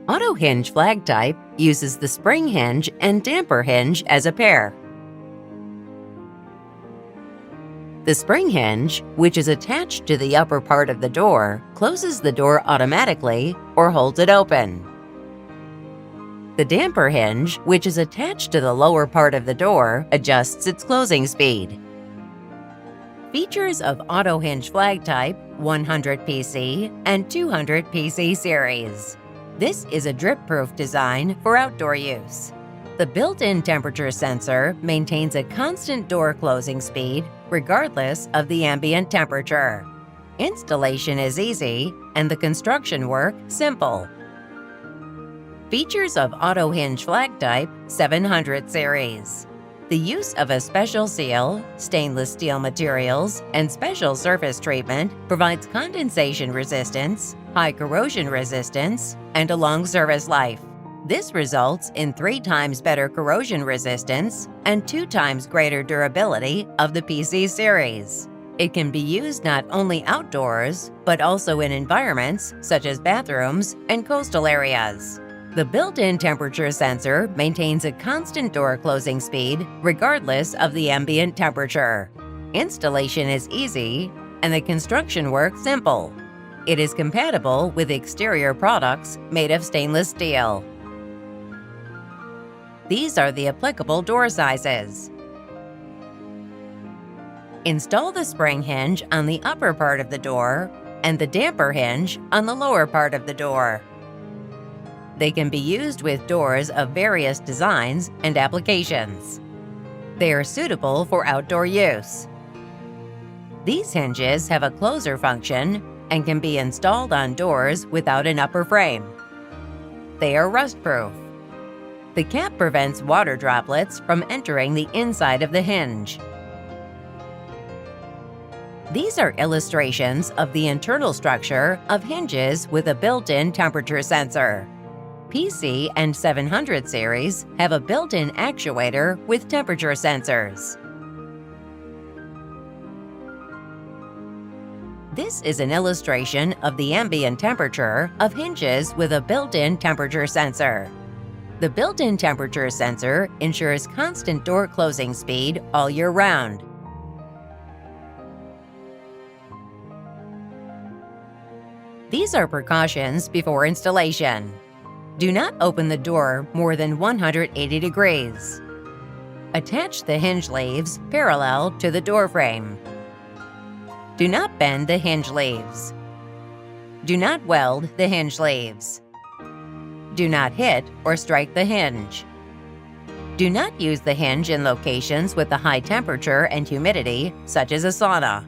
Auto-hinge flag type uses the spring hinge and damper hinge as a pair. The spring hinge, which is attached to the upper part of the door, closes the door automatically or holds it open. The damper hinge, which is attached to the lower part of the door, adjusts its closing speed. Features of auto-hinge flag type 100 PC and 200 PC series. This is a drip-proof design for outdoor use. The built-in temperature sensor maintains a constant door closing speed regardless of the ambient temperature. Installation is easy and the construction work simple. Features of auto-hinge flag type 700 series. The use of a special seal, stainless steel materials, and special surface treatment provides condensation resistance, high corrosion resistance, and a long service life. This results in 3 times better corrosion resistance and 2 times greater durability of the PC series. It can be used not only outdoors, but also in environments such as bathrooms and coastal areas. The built-in temperature sensor maintains a constant door closing speed regardless of the ambient temperature. Installation is easy and the construction work simple. It is compatible with exterior products made of stainless steel. These are the applicable door sizes. Install the spring hinge on the upper part of the door and the damper hinge on the lower part of the door. They can be used with doors of various designs and applications. They are suitable for outdoor use. These hinges have a closer function and can be installed on doors without an upper frame. They are rust-proof. The cap prevents water droplets from entering the inside of the hinge. These are illustrations of the internal structure of hinges with a built-in temperature sensor. PC and 700 series have a built-in actuator with temperature sensors. This is an illustration of the ambient temperature of hinges with a built-in temperature sensor. The built-in temperature sensor ensures constant door closing speed all year round. These are precautions before installation. Do not open the door more than 180 degrees. Attach the hinge leaves parallel to the door frame. Do not bend the hinge leaves. Do not weld the hinge leaves. Do not hit or strike the hinge. Do not use the hinge in locations with a high temperature and humidity, such as a sauna.